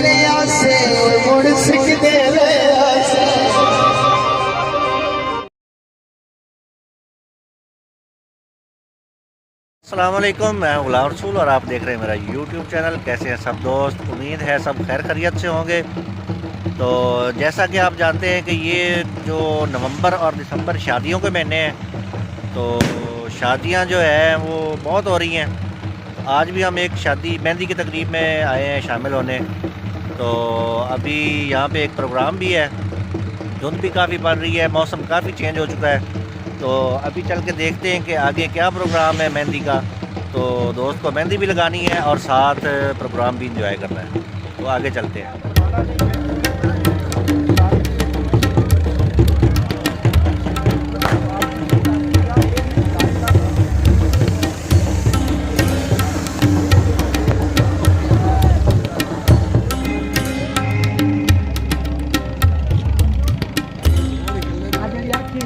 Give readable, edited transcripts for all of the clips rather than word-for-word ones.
ले आसे मुड़ सकते अस्सलामुअलैकुम, मैं गुलाम रसूल और आप देख रहे हैं मेरा यूट्यूब चैनल। कैसे हैं सब दोस्त? उम्मीद है सब खैर खैरियत से होंगे। तो जैसा कि आप जानते हैं कि ये जो नवंबर और दिसंबर शादियों के महीने हैं, तो शादियां जो है वो बहुत हो रही हैं। आज भी हम एक शादी मेहंदी की तकरीब में आए हैं शामिल होने। तो अभी यहाँ पे एक प्रोग्राम भी है, धुंध भी काफ़ी पड़ रही है, मौसम काफ़ी चेंज हो चुका है। तो अभी चल के देखते हैं कि आगे क्या प्रोग्राम है मेहंदी का। तो दोस्त को मेहंदी भी लगानी है और साथ प्रोग्राम भी इंजॉय करना है। तो आगे चलते हैं।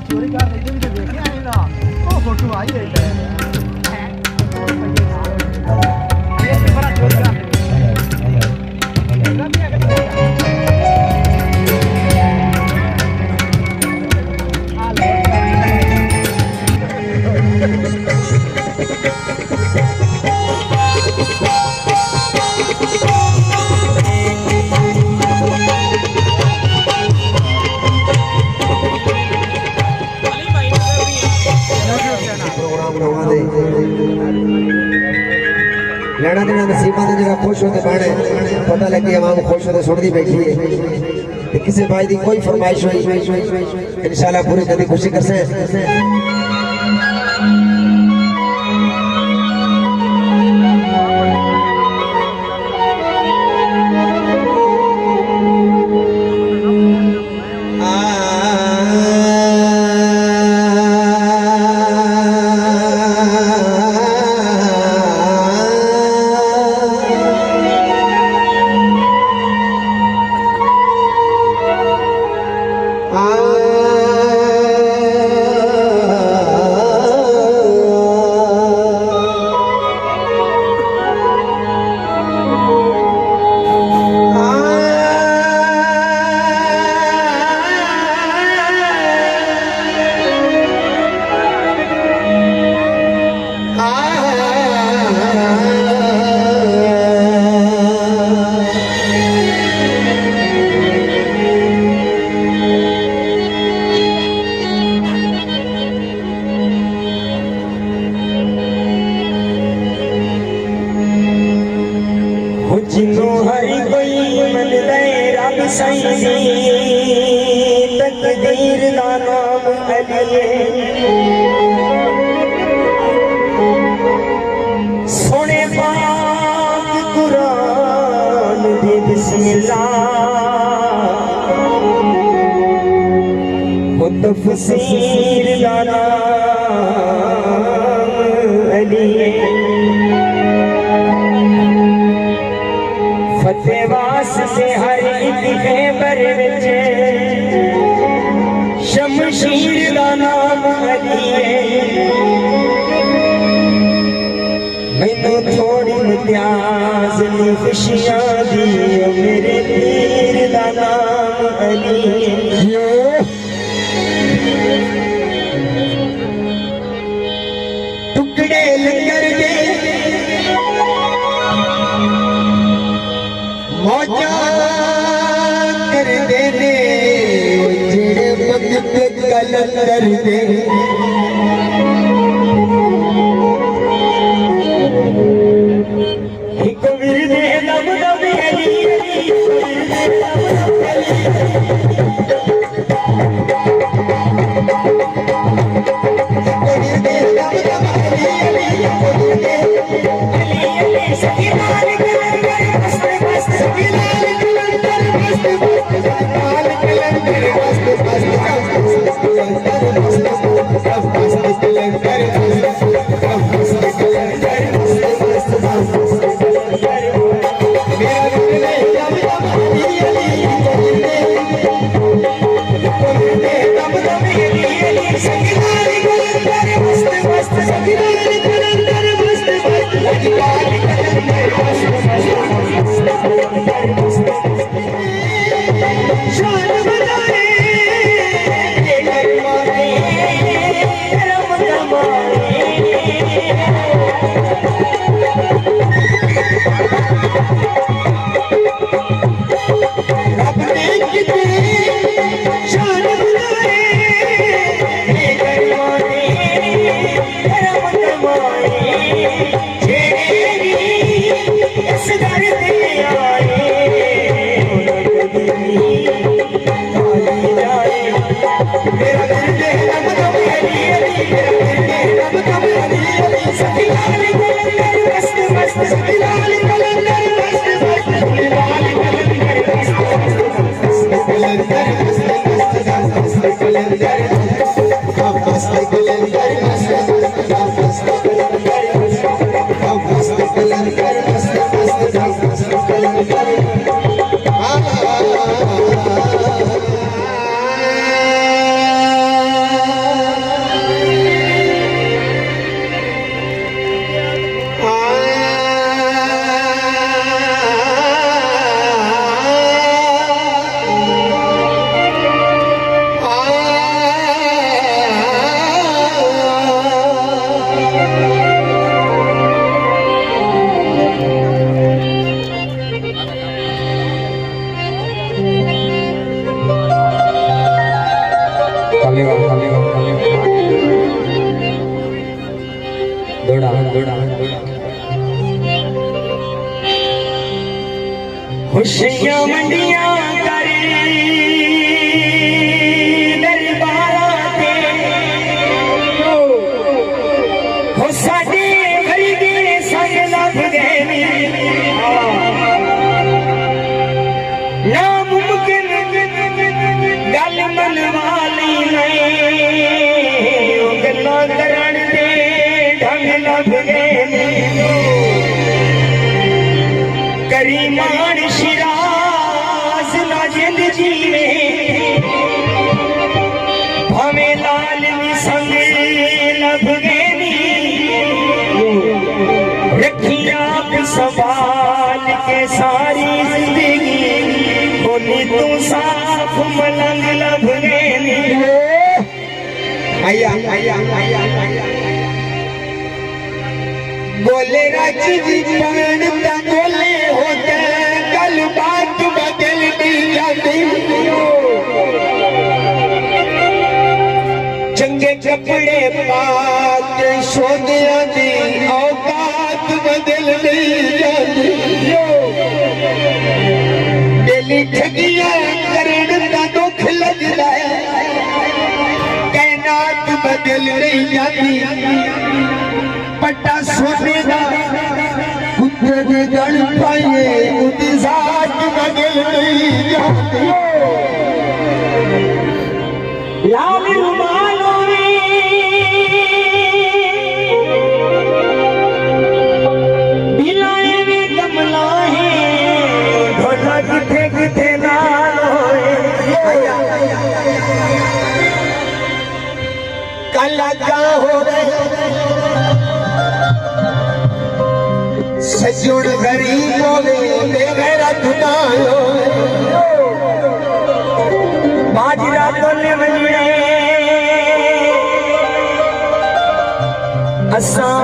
चोरी कर रही थी, देखे आए ना वो फोटो आई है ये बड़ा चोरी कर लेना देना नसीबा की जगह खुश होते बने पता लगे आवाम खुश होते सुनती बैठी है। किसी भाई की कोई फरमाइश हुई इंशाल्लाह पूरी कदी खुशी कर से। जिन्हों हरी कोई मन दे रब सही तकदीर दा नाम अली सोने पाक कुरान दी बिस्मिल्लाह खुद तफसीर दा नाम अली फतेवास से हर एक खैबर विच शमशीर दा नाम अली मैनू थोड़ी मुत्याज नी खुशियां दी मेरे पीर दा नाम अली टुकड़े लंगर दे मौजा कर देने जेड़े वक्त कलंदर दे एक विरदे दम दम अली मस्त बिलाल कलंदर मस्त मस्त बिलाल कलंदर मस्त मस्त कलंदर मस्त मस्त कलंदर मस्त कलंदर मस्त मस्त कलंदर मस्त कलंदर मस्त मस्त कलंदर खुशियां मंडियां करे दरबारां ते हो साडे वरगे संग लभ गए नामुमकिन गल मनवाली नहीं ओ गल्लां करन दे ढंग लभ गए करीमान शिराज नाजिंद जीवे भावे लाल संग लभ गए रखी आप संभाल के सारी जिंदगी होनी तू साफ मलंग लभ गए आया आया आया बोले राज जी पवन ता बोले होते कल बात बदल दी जाती चंगे कपड़े पाके सोनिया दी औकात बदल दी जाती डेली ठगियां करन दा दुख लगदा है कायनात बदल नहीं जाती पट्टा सोने का कुत्ते के गण पाइए उदी जात बदल नहीं जाती लाल रुमालों में बिलाए में कमला है ढोला किथे किथे नाल होए कला का हो गए सजुड़ गरीबों में बेगैरत नायो बाजरा तोले वजने असां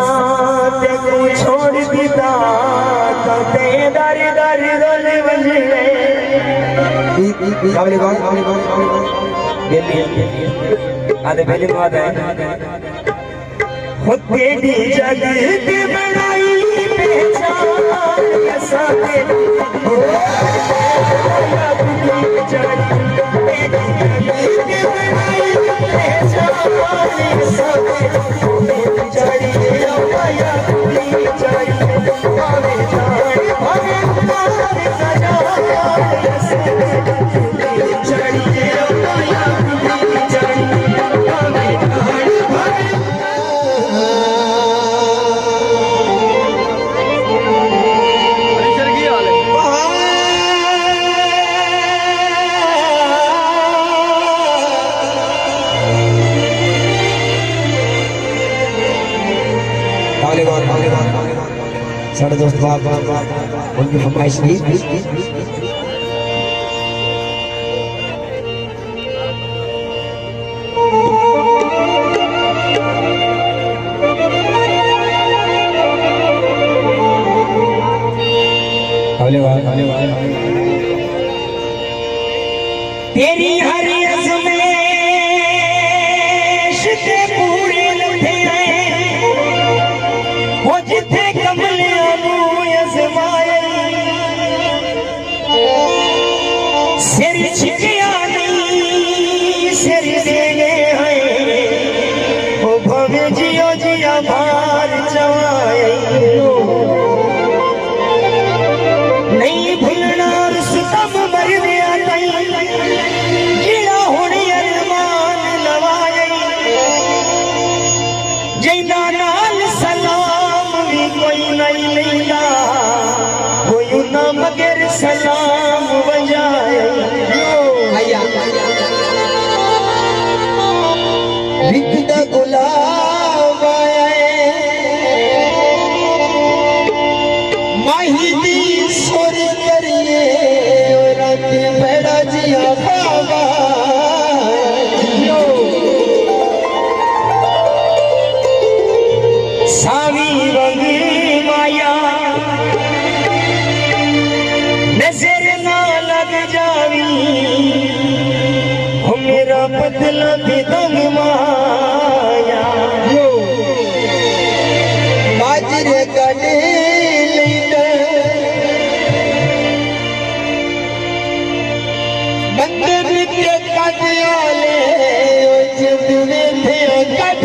ते को छोड़ दीता तो ते दर दर तोले वजने कावले आधे बेले बात है खुद दी जगह पे बनाई साढ़े दोस्त बाप उनकी फरमाइश की तेरी हर अज़मेश ते पूरे लथे वो जिथे कमलियां नू अज़माए सिर छिकिया नहीं सिर दे गए हैं वो भवे जियो जिया भार चवाए लैला कोई ना मगर सलाम बजाए लिखद गुलाब माहिदी सोर करिए रात बेड़ा जिया बाबा सावी रंगी माया नजर ना लग जावी हो मेरा बदला भी दंग माया बाजरे गले मंदिर के कदियाले जिंदगी थे कट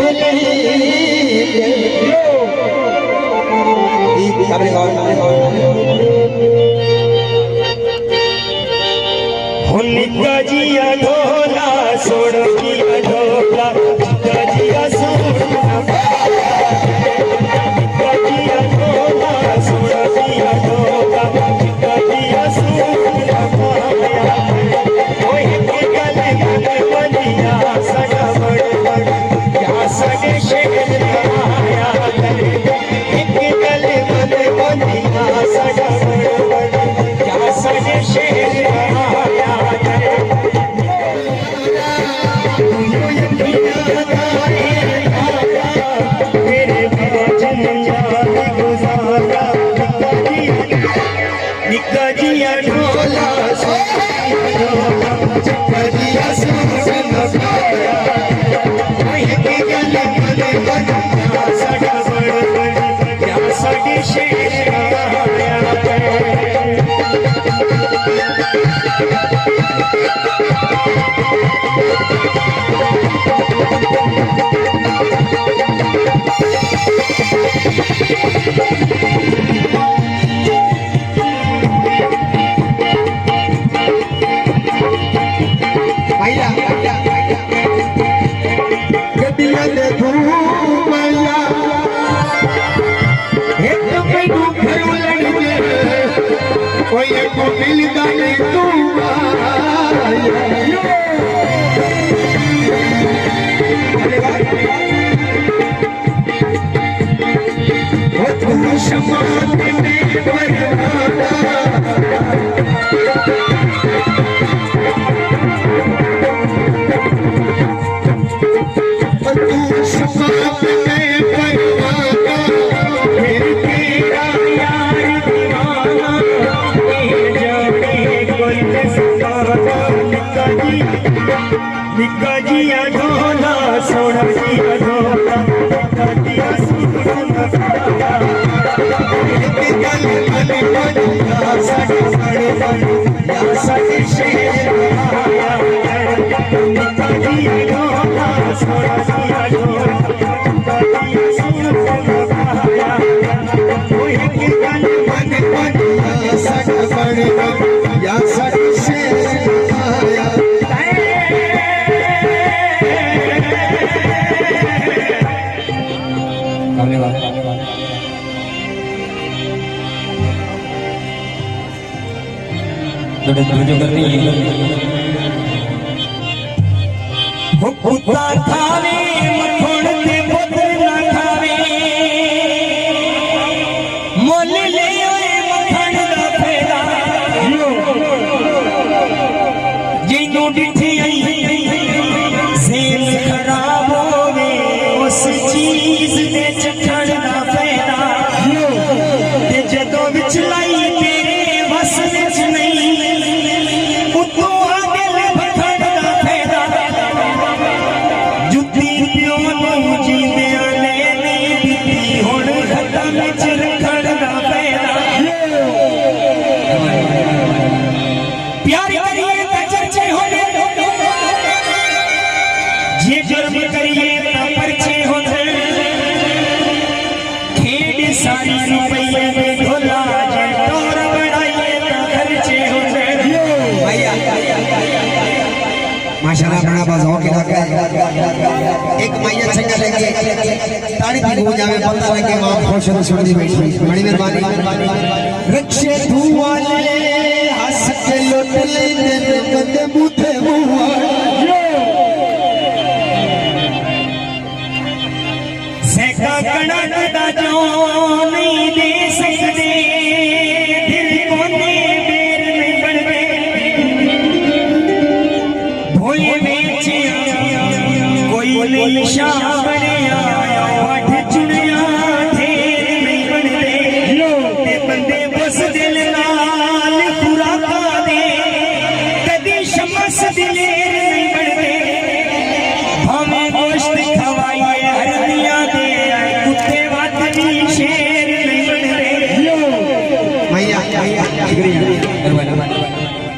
निका जिया ढोला सोड़ दिया ढोला निका जिया सोड़ जिया ढोला सोड़ दिया ढोला निका जिया सोड़ पाया ओए के गले गले बनिया सगा बड़ बड़ क्या सगे शेर आया एक गले गले बनिया सगा बड़ बड़ क्या सगे शेर आया निका जिया ढोला निका जिया के गले गले बनिया सगा बड़ बड़ क्या सगे शेर आया निका जिया ढोला सोड़ा जिया ढोला निका जिया सोड़ा सगे शेर आया निका जिया ढोला सोड़ा जिया ढोला निका जिया सोड़ा ओए के गले मन बनिया सगा बड़ या सगे शेर आया जो करनी कुत्ता खावे मखोड़ के पुत्र ना खावे मोल ले ओए मखण दा फेरा जिन्नू डिठी सेल खराब होवे उस चीज दे चखण दा फेरा ते जदों विच लाई तेरे वस विच नहीं उतो आगे ले भखण दा फेरा जुत्ती पियो नूं जींदियां ने नहीं दित्ती हुण हत्थां विच रखण दा फेरा प्यार करिए तां चर्चे होने जे जुर्म करिए तां परचे होने खेड सारी रुपये में ढोला जे टोर बढ़ाइए तां खर्चे होने माशाल्लाह बड़ा बाज़ हो के लगा एक मैया छंगा लेके ताड़ी भी हो जावे पता लगे मां खुश हो सुन दी बैठी बड़ी मेहरबानी रक्षे धुआले हंस के लुट लेंदे कंदे मुथे मुआ सेका कणक दा जो नहीं दे सकदे दिल कोने बेर नहीं बनदे भोले बेच कोई नहीं शाह बनया वाठ चुनिया ठेर नहीं बनदे ते बंदे बस दिल नाल पूरा का दे कदी शमस दिलेर नहीं बनदे हमें गोश्त खवाइए हरदियां दे कुत्ते वात भी शेर नहीं बनदे मैया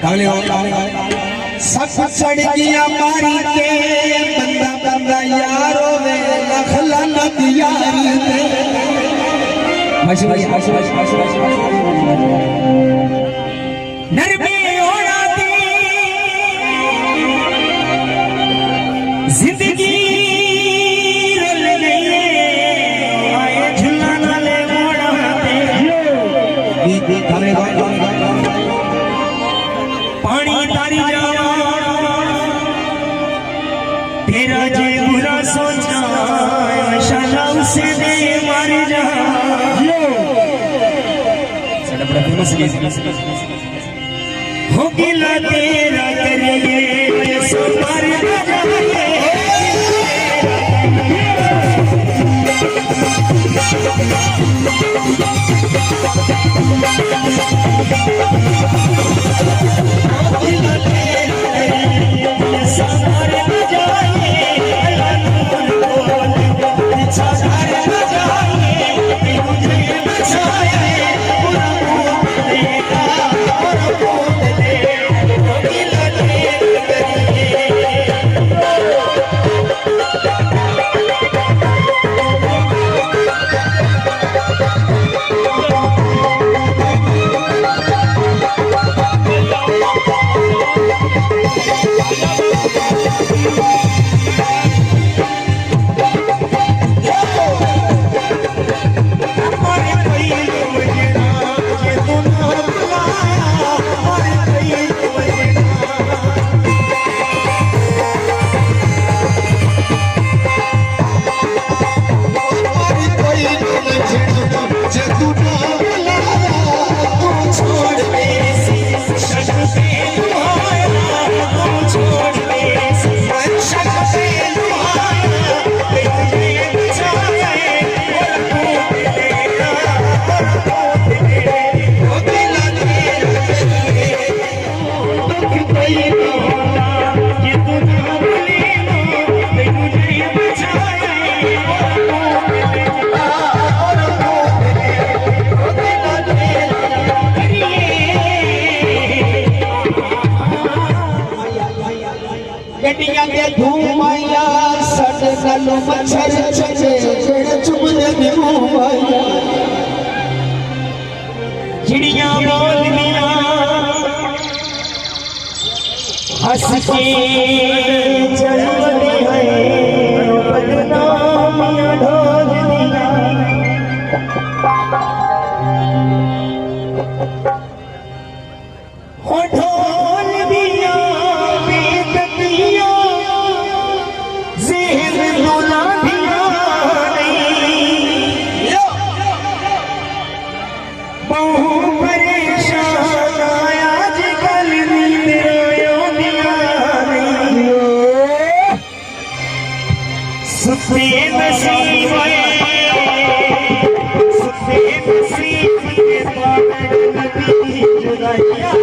काले हो सब सड़ गया मारी के बंदा बंदा यारो वे लखला नद यारी वे नरमे होना दे जिंदगी रल गई आए झुला नाले मोड़ा दे पानी तारी जावा तेरा जे बुरा सोचा शाला उसे दे मार जा हो गिला तेरा करिए ऐसा मार जाए गड्डियां दे धूमाया सड़ नालो मच्छर चले जेड़े चुभदे नी मुंह चिड़िया बोलदियां हंस के चलदी है बदनामियां ढोलदियां हो ढोल दिया बेतकिया ज़हन दुला दिया नहीं बहु परेशान आजकल नींद रोयो दिया नहीं सुते नसीब के पागल नबी जुदाइया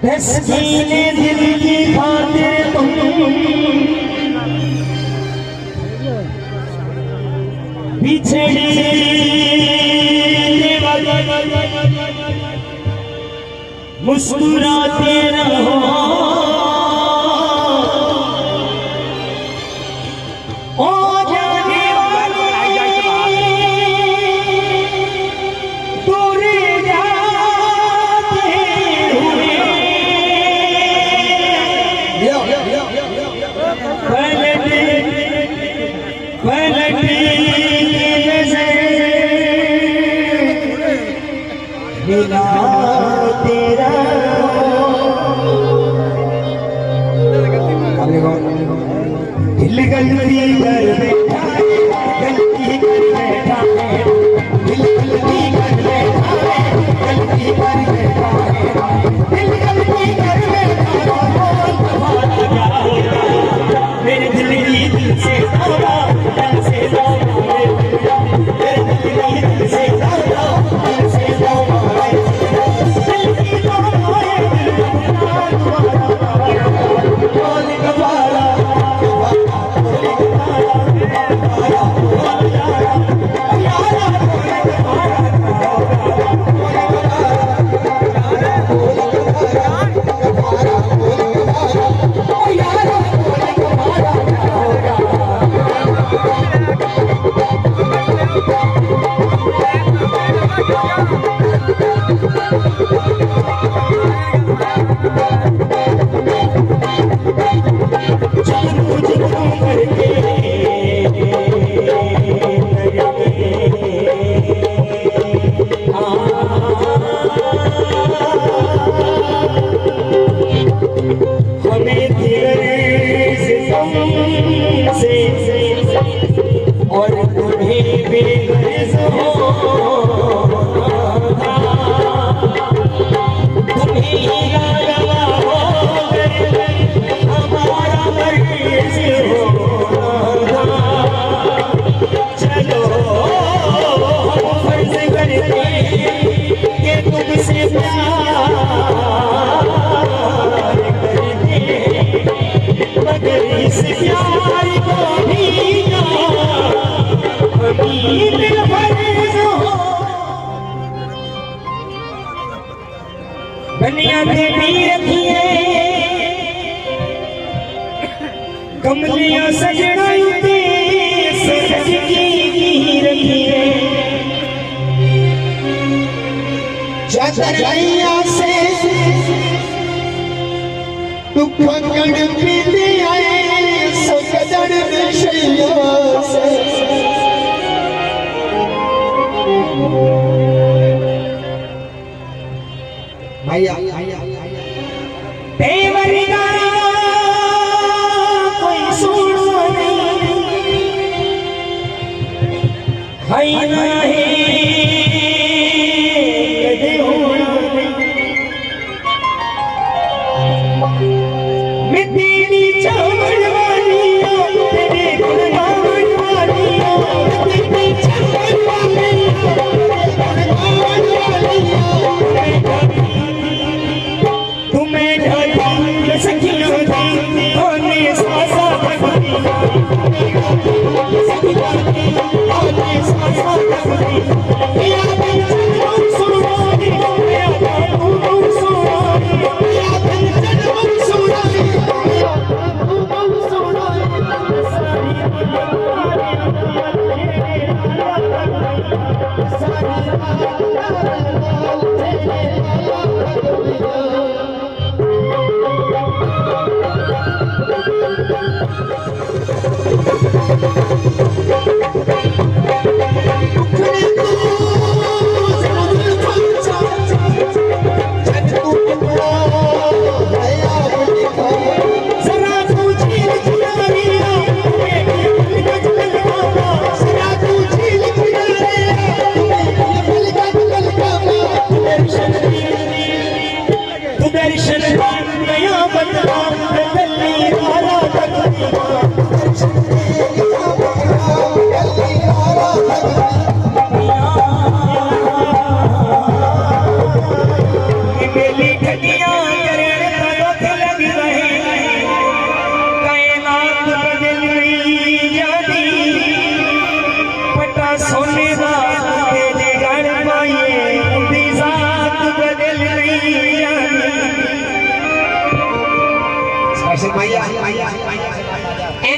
तस्कीने दिल की खातिर तुम बिछड़े मुस्कुराते रहो ओ जाने वाले दूर जाते हुए पलटे मिला तेरा दिल गलती कर बैठा है, गलती कर बैठा है, दिल गलती कर बैठा है, गलती कर बैठा है, दिल गलती कर बैठा है, मेरे दिल की दिल से तोड़ा, दिल से तोड़ा, मेरे दिल की दिल से तोड़ा, दिल से तोड़ा, दिल की तोड़ा है, बोल गवारा हमें धीरे से और तुम्हें बेगरज हो तुम्हें लगा हो हमारा मर्ज हो चलो हम फर्ज करते कि तुमसे प्यार मगर इस प्यार को भी ना कभी बेफर्ज हो बनिया के भी रखिए कमलियां सजनाई दे सज की रखिए चतरैया से तू पकड़ पीते आए सकदड़ विषयों से भैया देवरिया कोई सुनो नहीं है नहीं कदे होना मैं तेरी चावल वाली तेरे गुण गावण वाली तेरी चावल वाली तेरे गुण गावण वाली तुम्हें ढाली सखियों दी होने सासा भगती सखियों दी होने सासा भगती या दिल जन्म सुनानी या दिल सुनानी या दिल जन्म सुनानी या दिल सुनानी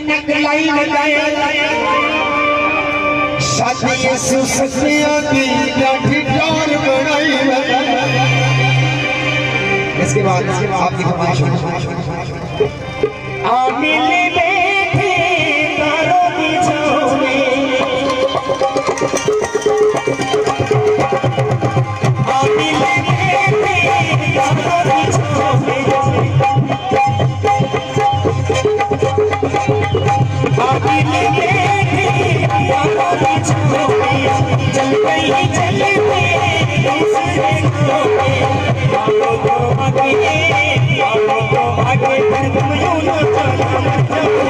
अनक लाई लगाए शादी सुसनिया की लाठी डोर बनाई। इसके बाद आपकी फरमाइश मिले बैठे तारों की छाँव में मिले बैठे तारों की छाँव में मिले बैठे तारों की छाँव में चल गई चल गई दूसरे को आगे फिर तुम यूं न चलो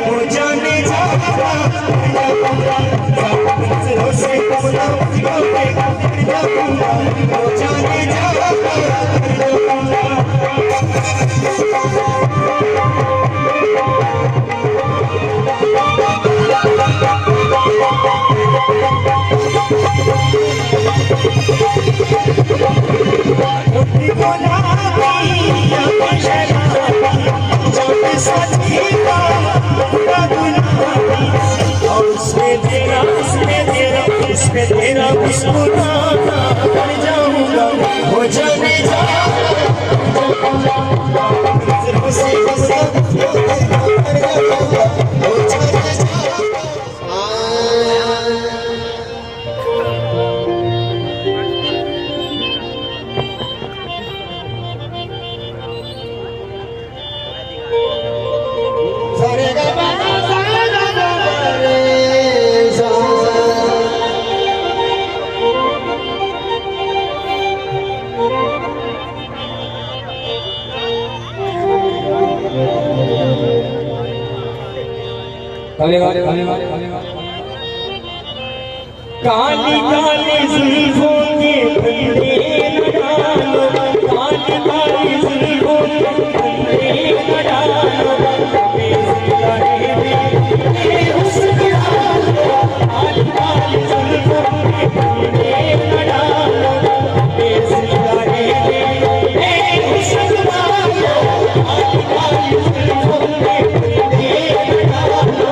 वो जाने जाता नजरों से कबला वो जाने जाता उसमें तेरा मुस्कुराना कर जाऊंगा हो जाने काली काली जुल्फों के फंदे न डालो काली काली जुल्फों के फंदे न डालो बेसिलारे में हुस्न डालो काली काली जुल्फों के फंदे न डालो बेसिलारे में हुस्न डालो काली काली जुल्फों के फंदे न डालो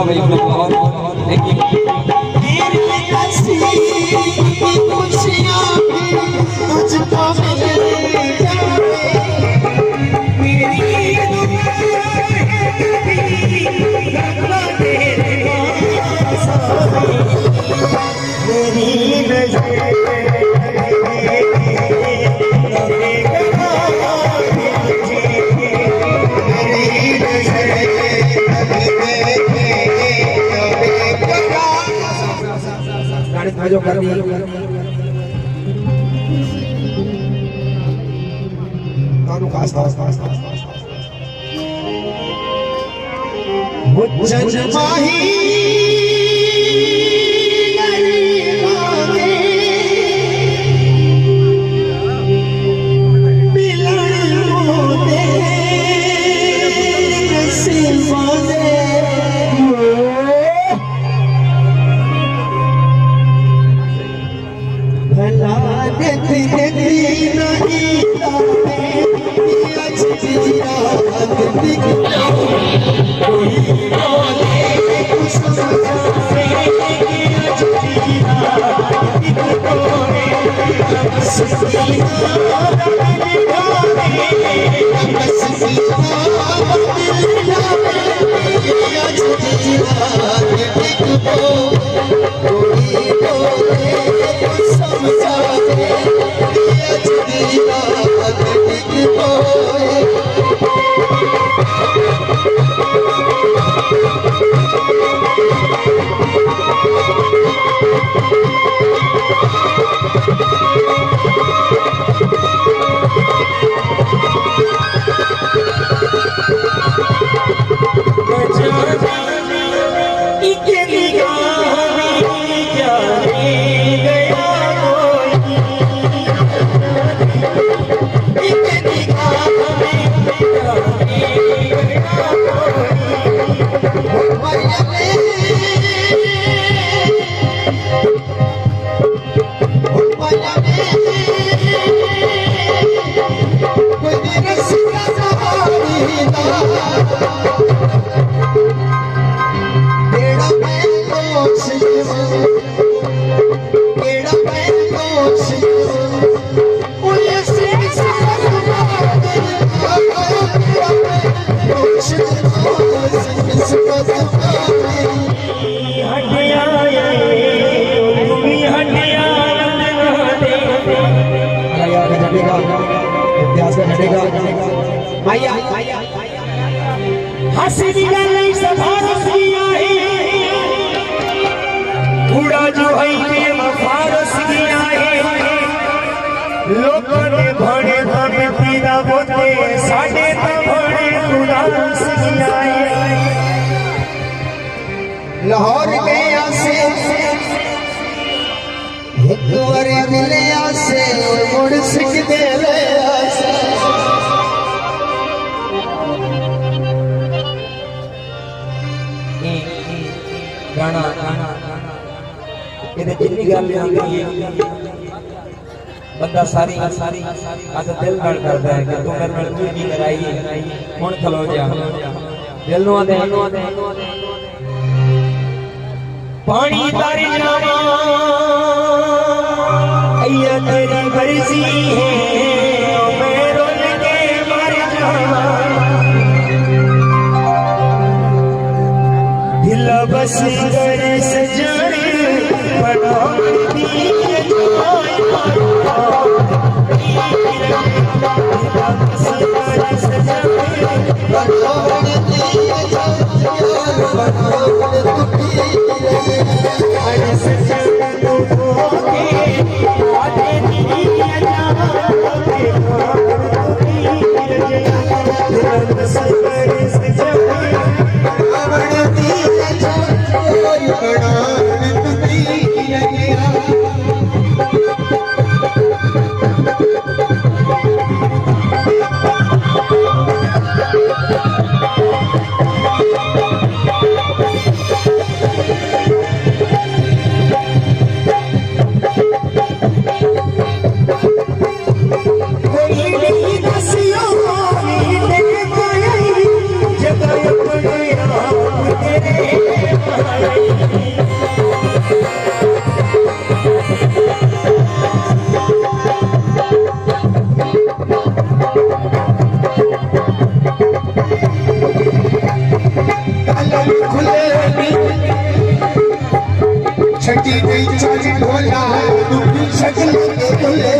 लो भाई आप लोग और थैंक यू। जो कर दी खास हंसी गल सफारस आई कूड़ा जो है प्रेम फारस आई लोगों ने भणे तब पीदा बोते साडे तो भणे उदास आई लाहौर में आसे एक बारी मिले आसे और मुड़ सिक दे रे आसे गाना ये जितनी गल बंदा सारी अद दिल नाल करदा है कि तू मेरे नाल की कराई हुण खलो जा दिल नु आदे पानी तारी जावा अय्या तेरी मर्जी है मैं रोल के मर जावा दिल बस कर सजन बनाती है Oh छठी नहीं चली ढोला तू शक्ल के बोले